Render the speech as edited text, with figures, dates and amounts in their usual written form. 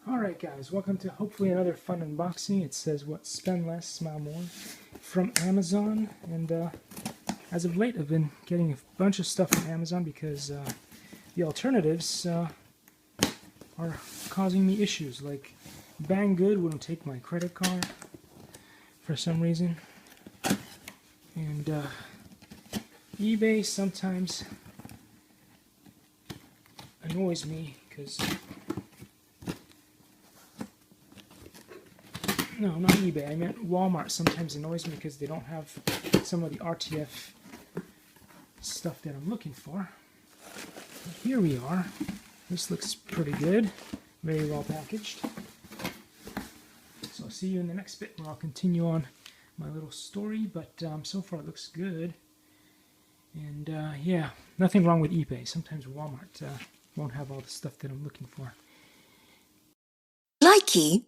Alright guys, welcome to hopefully another fun unboxing. It says what? Spend less, smile more, from Amazon. And as of late I've been getting a bunch of stuff from Amazon because the alternatives are causing me issues. Like Banggood wouldn't take my credit card for some reason, and eBay sometimes annoys me because no, not eBay. I meant Walmart sometimes annoys me because they don't have some of the RTF stuff that I'm looking for. But here we are. This looks pretty good. Very well packaged. So I'll see you in the next bit where I'll continue on my little story. But so far it looks good. And yeah, nothing wrong with eBay. Sometimes Walmart won't have all the stuff that I'm looking for. Likey.